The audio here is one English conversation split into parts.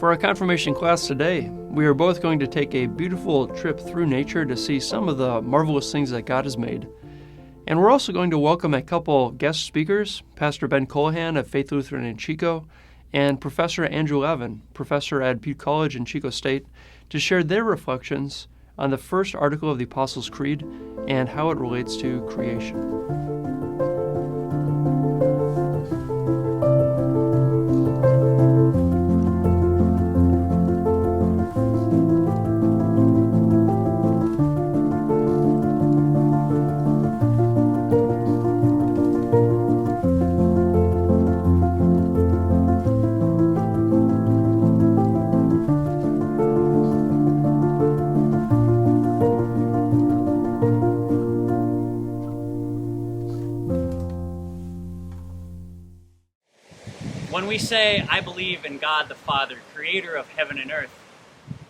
For our confirmation class today, we are both going to take a beautiful trip through nature to see some of the marvelous things that God has made. And we're also going to welcome a couple guest speakers, Pastor Ben Colahan of Faith Lutheran in Chico, and Professor Andrew Lavin, professor at Butte College in Chico State, to share their reflections on the first article of the Apostles' Creed and how it relates to creation. When we say, I believe in God the Father, creator of heaven and earth,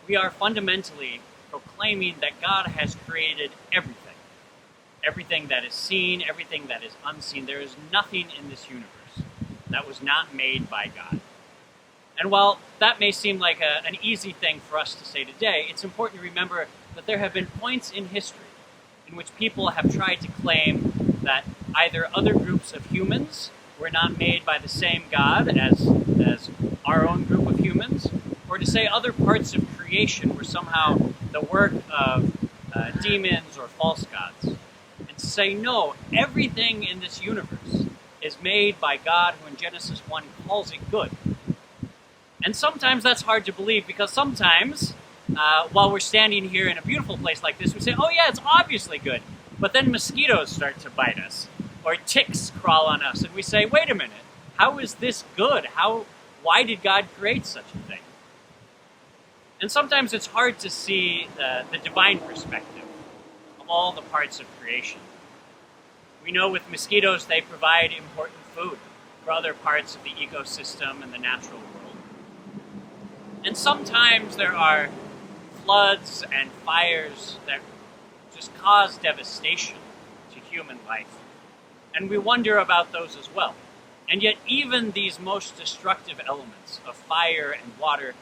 we are fundamentally proclaiming that God has created everything. Everything that is seen, everything that is unseen. There is nothing in this universe that was not made by God. And while that may seem like an easy thing for us to say today, it's important to remember that there have been points in history in which people have tried to claim that either other groups of humans were not made by the same God as our own group of humans, or to say other parts of creation were somehow the work of demons or false gods. And to say, no, everything in this universe is made by God, who in Genesis 1 calls it good. And sometimes that's hard to believe, because sometimes, while we're standing here in a beautiful place like this, we say, oh yeah, it's obviously good. But then mosquitoes start to bite us, or ticks crawl on us, and we say, wait a minute, how is this good? Why did God create such a thing? And sometimes it's hard to see the divine perspective of all the parts of creation. We know with mosquitoes they provide important food for other parts of the ecosystem and the natural world. And sometimes there are floods and fires that just cause devastation to human life. And we wonder about those as well. And yet even these most destructive elements of fire and water,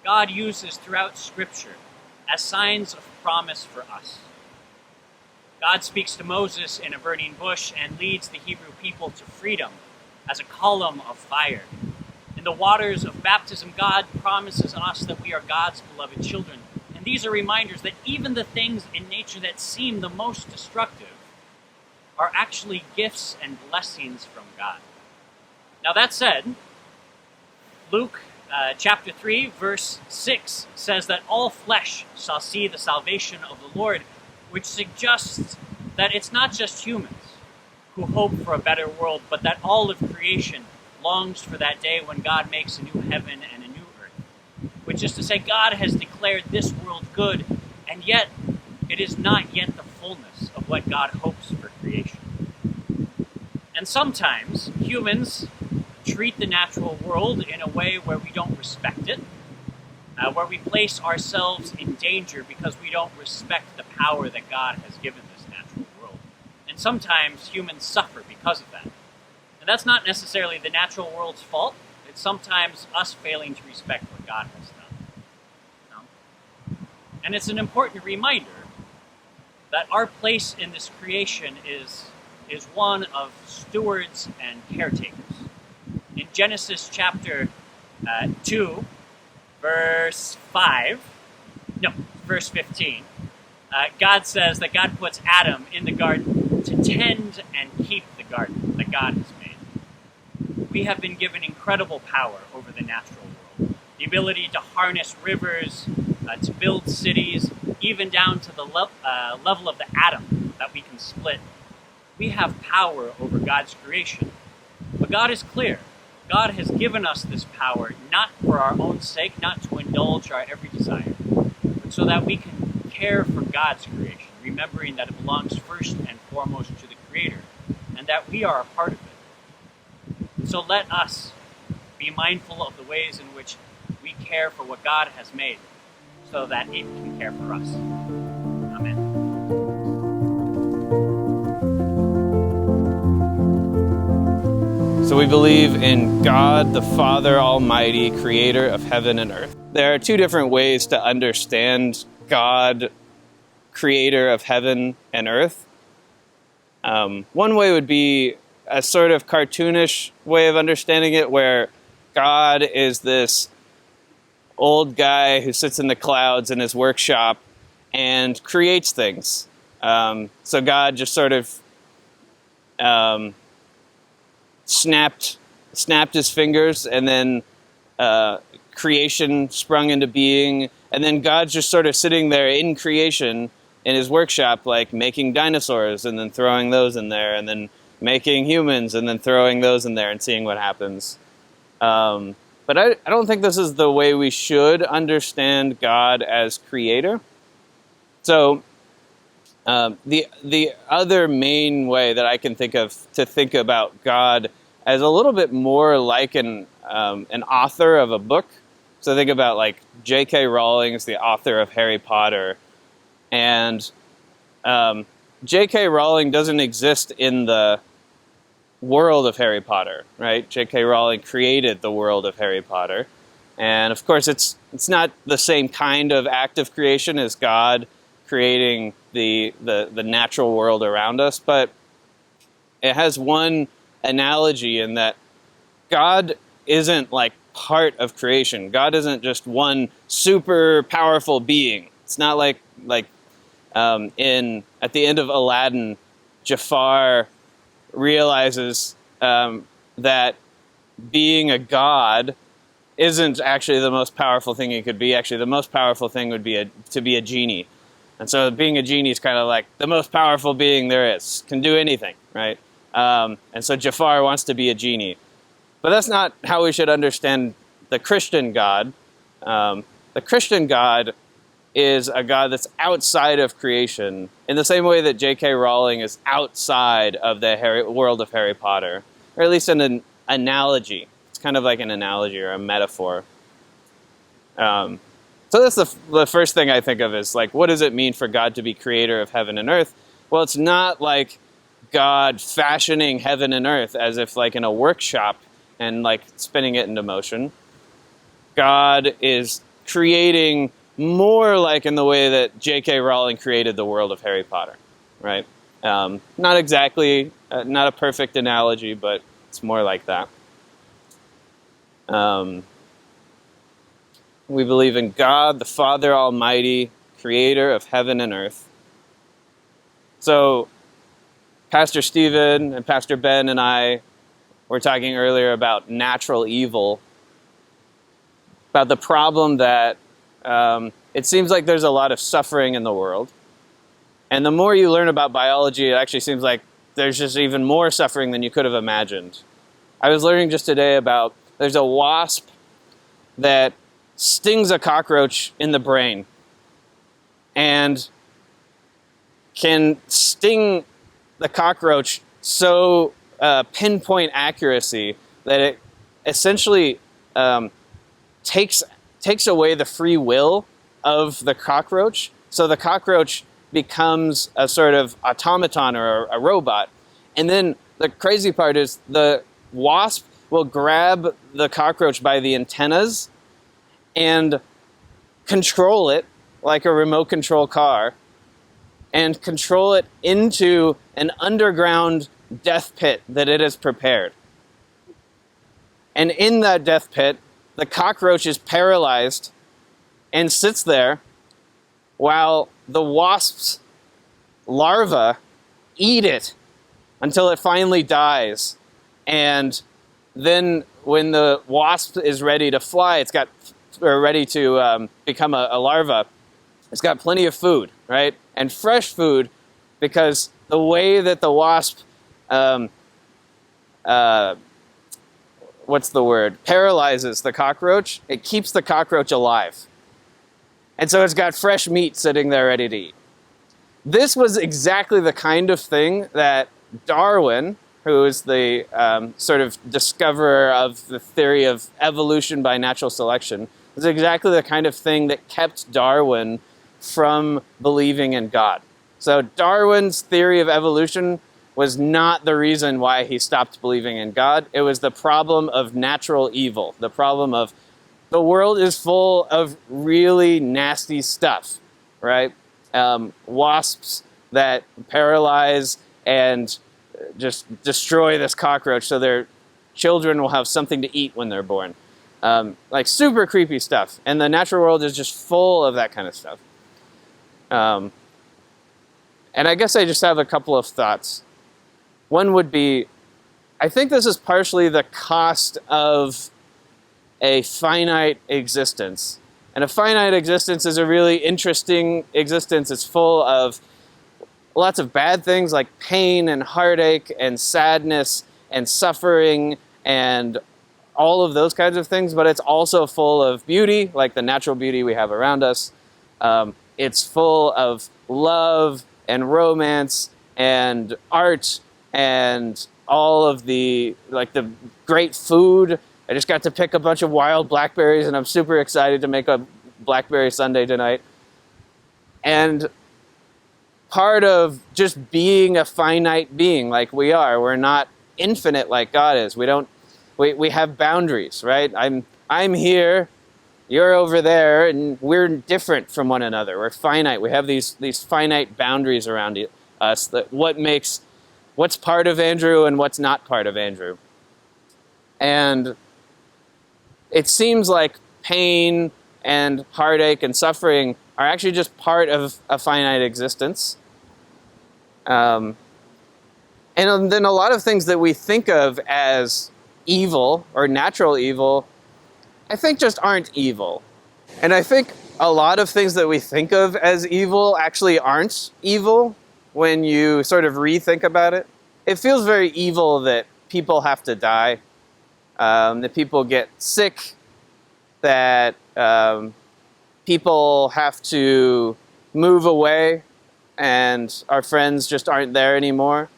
God uses throughout Scripture as signs of promise for us. God speaks to Moses in a burning bush and leads the Hebrew people to freedom as a column of fire. In the waters of baptism, God promises us that we are God's beloved children. And these are reminders that even the things in nature that seem the most destructive are actually gifts and blessings from God. Now that said, Luke chapter 3, verse 6 says that all flesh shall see the salvation of the Lord, which suggests that it's not just humans who hope for a better world, but that all of creation longs for that day when God makes a new heaven and a new earth. Which is to say, God has declared this world good, and yet it is not yet the fullness of what God hopes for creation. And sometimes humans treat the natural world in a way where we don't respect it, where we place ourselves in danger because we don't respect the power that God has given this natural world. And sometimes humans suffer because of that. And that's not necessarily the natural world's fault. It's sometimes us failing to respect what God has done. And it's an important reminder that our place in this creation is one of stewards and caretakers. In Genesis chapter 2, verse 15, God says that God puts Adam in the garden to tend and keep the garden that God has made. We have been given incredible power over the natural world. The ability to harness rivers, to build cities, even down to the level of the atom that we can split. We have power over God's creation. But God is clear. God has given us this power not for our own sake, not to indulge our every desire, but so that we can care for God's creation, remembering that it belongs first and foremost to the Creator, and that we are a part of it. So let us be mindful of the ways in which we care for what God has made, so that it can care for us. Amen. So we believe in God, the Father Almighty, creator of heaven and earth. There are two different ways to understand God, creator of heaven and earth. One way would be a sort of cartoonish way of understanding it, where God is this old guy who sits in the clouds in his workshop and creates things. So God just sort of snapped his fingers, and then creation sprung into being, and then God's just sort of sitting there in creation in his workshop, like making dinosaurs and then throwing those in there, and then making humans and then throwing those in there and seeing what happens. But I don't think this is the way we should understand God as creator. So the other main way that I can think of to think about God as a little bit more like an author of a book. So think about like J.K. Rowling is the author of Harry Potter, and J.K. Rowling doesn't exist in the world of Harry Potter, right? J.K. Rowling created the world of Harry Potter, and of course it's not the same kind of act of creation as God creating the natural world around us, but it has one analogy in that God isn't like part of creation. God isn't just one super powerful being. It's not like at the end of Aladdin, Jafar realizes that being a god isn't actually the most powerful thing he could be. Actually, the most powerful thing would be to be a genie. And so being a genie is kind of like the most powerful being there is, can do anything, right? And so Jafar wants to be a genie. But that's not how we should understand the Christian God. The Christian God is a God that's outside of creation, in the same way that J.K. Rowling is outside of the world of Harry Potter, or at least an analogy. It's kind of like an analogy or a metaphor. So that's the first thing I think of is like, what does it mean for God to be creator of heaven and earth? Well, it's not like God fashioning heaven and earth as if like in a workshop and like spinning it into motion. God is creating more like in the way that J.K. Rowling created the world of Harry Potter, right? Not exactly, not a perfect analogy, but it's more like that. We believe in God, the Father Almighty, creator of heaven and earth. So Pastor Stephen and Pastor Ben and I were talking earlier about natural evil, about the problem that it seems like there's a lot of suffering in the world. And the more you learn about biology, it actually seems like there's just even more suffering than you could have imagined. I was learning just today about there's a wasp that stings a cockroach in the brain and can sting the cockroach so pinpoint accuracy that it essentially takes away the free will of the cockroach. So the cockroach becomes a sort of automaton or a robot. And then the crazy part is the wasp will grab the cockroach by the antennas and control it like a remote control car and control it into an underground death pit that it has prepared. And in that death pit, the cockroach is paralyzed and sits there while the wasp's larvae eat it until it finally dies. And then when the wasp is ready to fly, ready to become a larva, it's got plenty of food, right? And fresh food, because the way that the wasp paralyzes the cockroach, it keeps the cockroach alive. And so it's got fresh meat sitting there ready to eat. This was exactly the kind of thing that Darwin, who is the sort of discoverer of the theory of evolution by natural selection, was exactly the kind of thing that kept Darwin from believing in God. So Darwin's theory of evolution was not the reason why he stopped believing in God. It was the problem of natural evil, the problem of the world is full of really nasty stuff, right? Wasps that paralyze and just destroy this cockroach so their children will have something to eat when they're born. Like super creepy stuff. And the natural world is just full of that kind of stuff. And I guess I just have a couple of thoughts. One would be, I think this is partially the cost of a finite existence. And a finite existence is a really interesting existence. It's full of lots of bad things like pain and heartache and sadness and suffering and all of those kinds of things, but it's also full of beauty, like the natural beauty we have around us. It's full of love and romance and art and all of the great food. I just got to pick a bunch of wild blackberries, and I'm super excited to make a blackberry sundae tonight. And part of just being a finite being like we are, we're not infinite like God is. We have boundaries, right? I'm here, you're over there, and we're different from one another. We're finite. We have these finite boundaries around us, that what's part of Andrew and what's not part of Andrew. And it seems like pain and heartache and suffering are actually just part of a finite existence. And then a lot of things that we think of as evil or natural evil, I think just aren't evil. And I think a lot of things that we think of as evil actually aren't evil when you sort of rethink about it. It feels very evil that people have to die, that people get sick, that people have to move away and our friends just aren't there anymore.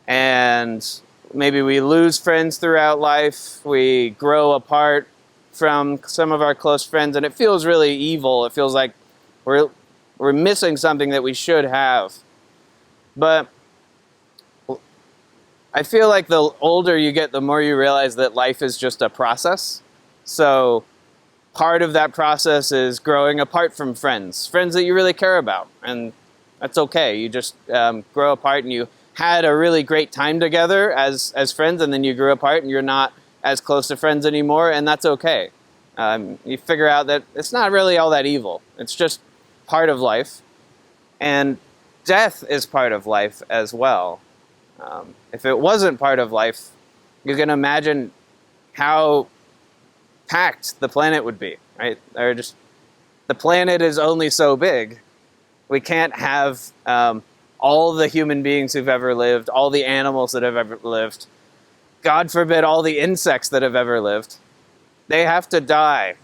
And maybe we lose friends throughout life. We grow apart from some of our close friends, and it feels really evil. It feels like we're missing something that we should have. But I feel like the older you get, the more you realize that life is just a process. So part of that process is growing apart from friends that you really care about, and that's okay. You just grow apart, and you had a really great time together as friends, and then you grew apart and you're not as close to friends anymore, and that's okay. You figure out that it's not really all that evil. It's just part of life. And death is part of life as well. If it wasn't part of life, you can imagine how packed the planet would be, right? The planet is only so big. We can't have all the human beings who've ever lived, all the animals that have ever lived, God forbid all the insects that have ever lived. They have to die.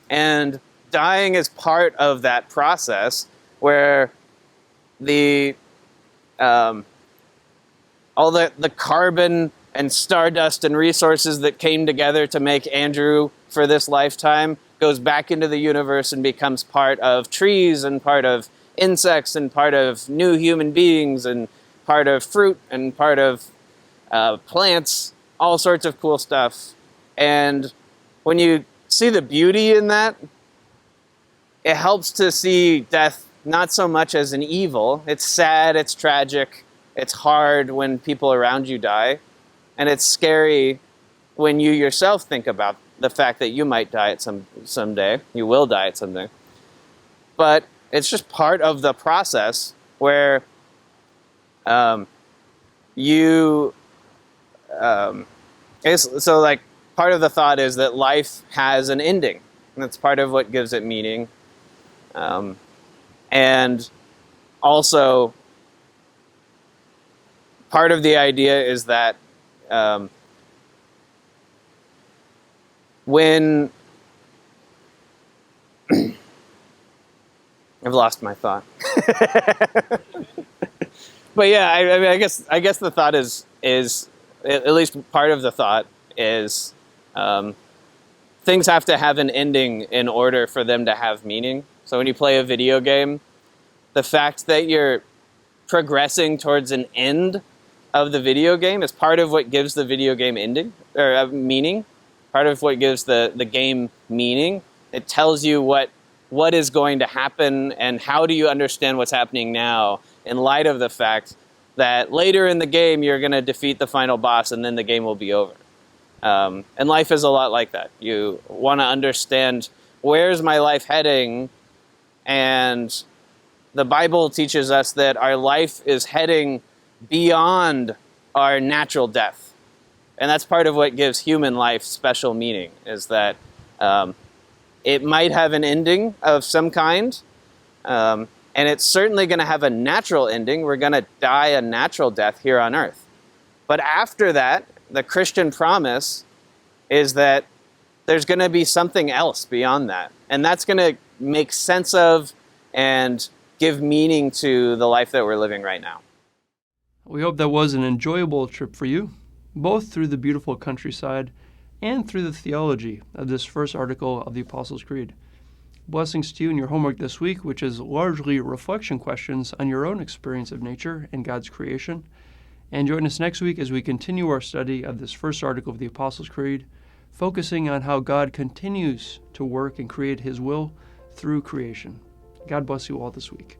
And dying is part of that process where all the carbon and stardust and resources that came together to make Andrew for this lifetime goes back into the universe and becomes part of trees and part of insects and part of new human beings and part of fruit and part of plants, all sorts of cool stuff. And when you see the beauty in that, it helps to see death not so much as an evil. It's sad, it's tragic, it's hard when people around you die, and it's scary when you yourself think about the fact that you might die at someday. You will die at someday. But it's just part of the process where so like part of the thought is that life has an ending, and that's part of what gives it meaning. And also part of the idea is that when I've lost my thought. But yeah, I mean, I guess the thought is at least part of the thought is things have to have an ending in order for them to have meaning. So when you play a video game, the fact that you're progressing towards an end of the video game. It's part of what gives the video game ending or meaning. Part of what gives the game meaning. It tells you what is going to happen and how do you understand what's happening now in light of the fact that later in the game you're going to defeat the final boss and then the game will be over. And life is a lot like that. You want to understand, where's my life heading? And the Bible teaches us that our life is heading beyond our natural death. And that's part of what gives human life special meaning, is that it might have an ending of some kind, and it's certainly going to have a natural ending. We're going to die a natural death here on earth. But after that, the Christian promise is that there's going to be something else beyond that. And that's going to make sense of and give meaning to the life that we're living right now. We hope that was an enjoyable trip for you, both through the beautiful countryside and through the theology of this first article of the Apostles' Creed. Blessings to you in your homework this week, which is largely reflection questions on your own experience of nature and God's creation. And join us next week as we continue our study of this first article of the Apostles' Creed, focusing on how God continues to work and create His will through creation. God bless you all this week.